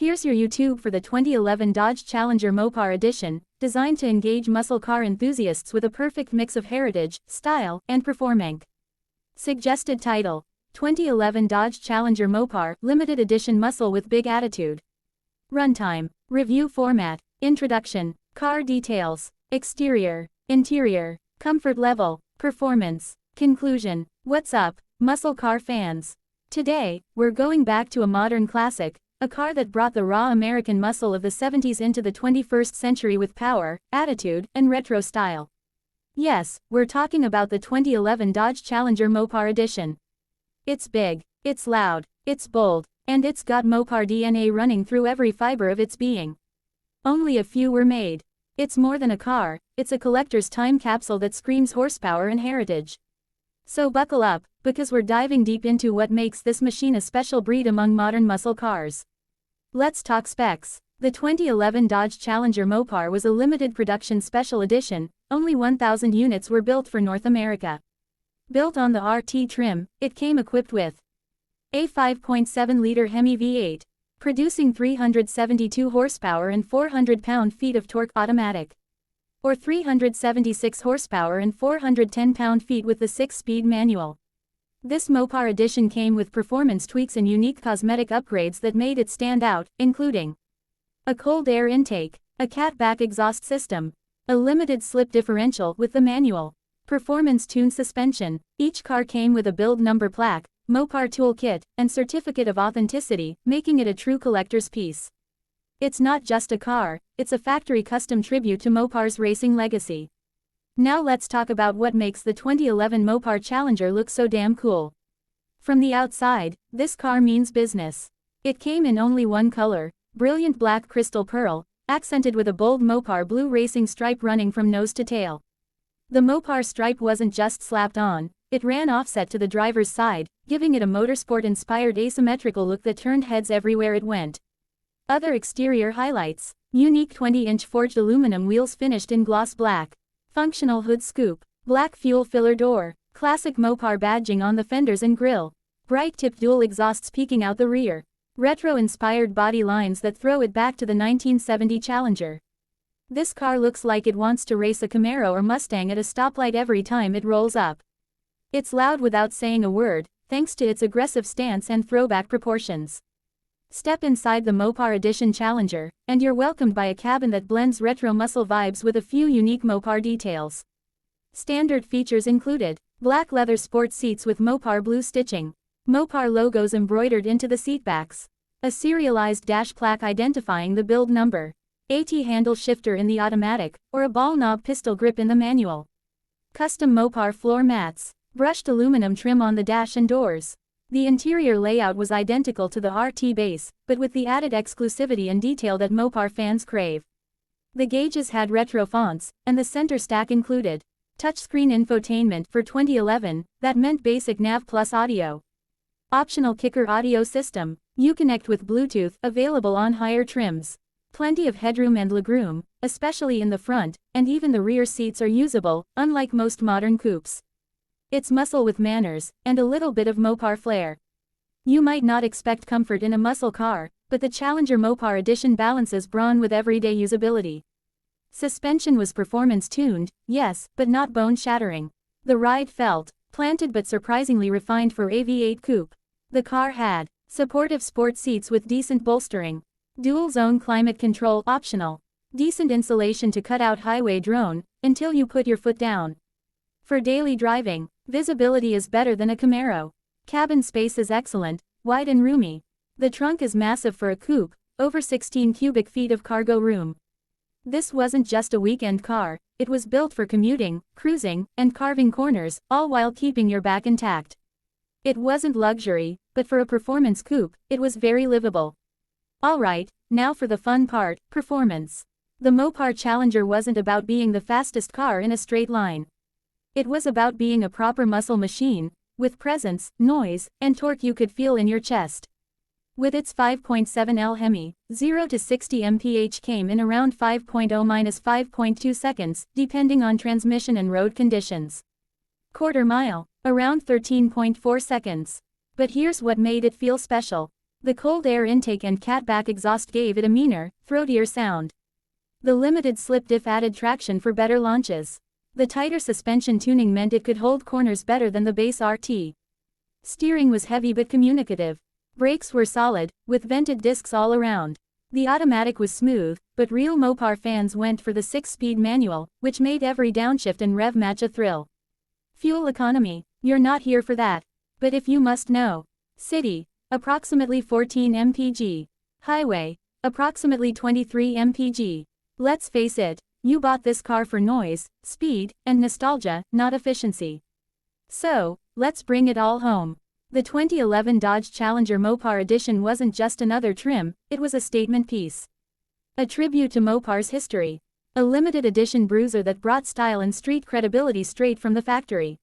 Here's your YouTube for the 2011 Dodge Challenger Mopar Edition, designed to engage muscle car enthusiasts with a perfect mix of heritage, style, and performance. Suggested title: 2011 Dodge Challenger Mopar Limited Edition Muscle with Big Attitude. Runtime. Review format. Introduction. Car details. Exterior. Interior. Comfort level. Performance. Conclusion. What's up, muscle car fans? Today, we're going back to a modern classic, a car that brought the raw American muscle of the 70s into the 21st century with power, attitude, and retro style. Yes, we're talking about the 2011 Dodge Challenger Mopar Edition. It's big, it's loud, it's bold, and it's got Mopar DNA running through every fiber of its being. Only a few were made. It's more than a car, it's a collector's time capsule that screams horsepower and heritage. So buckle up, because we're diving deep into what makes this machine a special breed among modern muscle cars. Let's talk specs. The 2011 Dodge Challenger Mopar was a limited production special edition. Only 1,000 units were built for North America. Built on the RT trim, it came equipped with a 5.7-liter HEMI V8, producing 372 horsepower and 400 pound-feet of torque automatic, or 376 horsepower and 410 pound-feet with the 6-speed manual. This Mopar Edition came with performance tweaks and unique cosmetic upgrades that made it stand out, including a cold air intake, a catback exhaust system, a limited slip differential with the manual, performance-tuned suspension. Each car came with a build number plaque, Mopar toolkit, and certificate of authenticity, making it a true collector's piece. It's not just a car, it's a factory custom tribute to Mopar's racing legacy. Now let's talk about what makes the 2011 Mopar Challenger look so damn cool. From the outside, this car means business. It came in only one color, brilliant black crystal pearl, accented with a bold Mopar blue racing stripe running from nose to tail. The Mopar stripe wasn't just slapped on, it ran offset to the driver's side, giving it a motorsport-inspired asymmetrical look that turned heads everywhere it went. Other exterior highlights: unique 20-inch forged aluminum wheels finished in gloss black, functional hood scoop, black fuel filler door, classic Mopar badging on the fenders and grille, bright-tipped dual exhausts peeking out the rear, retro-inspired body lines that throw it back to the 1970 Challenger. This car looks like it wants to race a Camaro or Mustang at a stoplight every time it rolls up. It's loud without saying a word, thanks to its aggressive stance and throwback proportions. Step inside the Mopar Edition Challenger, and you're welcomed by a cabin that blends retro muscle vibes with a few unique Mopar details. Standard features included black leather sports seats with Mopar blue stitching, Mopar logos embroidered into the seatbacks, a serialized dash plaque identifying the build number, AT handle shifter in the automatic, or a ball knob pistol grip in the manual, custom Mopar floor mats, brushed aluminum trim on the dash and doors. The interior layout was identical to the RT base, but with the added exclusivity and detail that Mopar fans crave. The gauges had retro fonts, and the center stack included touchscreen infotainment for 2011, that meant basic nav plus audio. Optional kicker audio system, Uconnect with Bluetooth, available on higher trims. Plenty of headroom and legroom, especially in the front, and even the rear seats are usable, unlike most modern coupes. It's muscle with manners, and a little bit of Mopar flair. You might not expect comfort in a muscle car, but the Challenger Mopar Edition balances brawn with everyday usability. Suspension was performance-tuned, yes, but not bone-shattering. The ride felt planted but surprisingly refined for a V8 coupe. The car had supportive sport seats with decent bolstering, dual-zone climate control optional, decent insulation to cut out highway drone, until you put your foot down. For daily driving, visibility is better than a Camaro. Cabin space is excellent, wide and roomy. The trunk is massive for a coupe, over 16 cubic feet of cargo room. This wasn't just a weekend car, it was built for commuting, cruising, and carving corners, all while keeping your back intact. It wasn't luxury, but for a performance coupe, it was very livable. Alright, now for the fun part, performance. The Mopar Challenger wasn't about being the fastest car in a straight line. It was about being a proper muscle machine, with presence, noise, and torque you could feel in your chest. With its 5.7L HEMI, 0 to 60 mph came in around 5.0–5.2 seconds, depending on transmission and road conditions. Quarter mile, around 13.4 seconds. But here's what made it feel special. The cold air intake and catback exhaust gave it a meaner, throatier sound. The limited slip diff added traction for better launches. The tighter suspension tuning meant it could hold corners better than the base RT. Steering was heavy but communicative. Brakes were solid, with vented discs all around. The automatic was smooth, but real Mopar fans went for the 6-speed manual, which made every downshift and rev match a thrill. Fuel economy, you're not here for that. But if you must know. City, approximately 14 mpg. Highway, approximately 23 mpg. Let's face it, you bought this car for noise, speed, and nostalgia, not efficiency. So, let's bring it all home. The 2011 Dodge Challenger Mopar Edition wasn't just another trim, it was a statement piece. A tribute to Mopar's history. A limited edition bruiser that brought style and street credibility straight from the factory.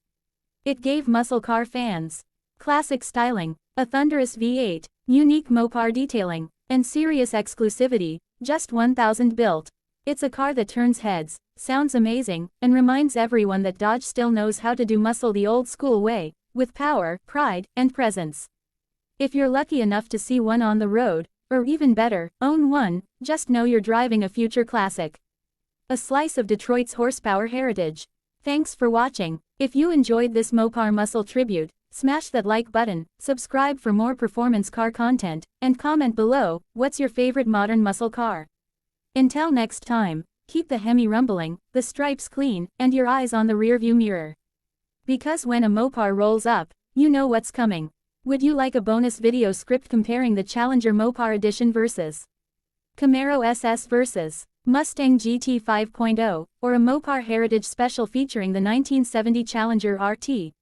It gave muscle car fans classic styling, a thunderous V8, unique Mopar detailing, and serious exclusivity, just 1,000 built. It's a car that turns heads, sounds amazing, and reminds everyone that Dodge still knows how to do muscle the old school way, with power, pride, and presence. If you're lucky enough to see one on the road, or even better, own one, just know you're driving a future classic. A slice of Detroit's horsepower heritage. Thanks for watching. If you enjoyed this Mopar muscle tribute, smash that like button, subscribe for more performance car content, and comment below, what's your favorite modern muscle car? Until next time, keep the HEMI rumbling, the stripes clean, and your eyes on the rearview mirror. Because when a Mopar rolls up, you know what's coming. Would you like a bonus video script comparing the Challenger Mopar Edition versus Camaro SS versus Mustang GT 5.0, or a Mopar Heritage Special featuring the 1970 Challenger RT?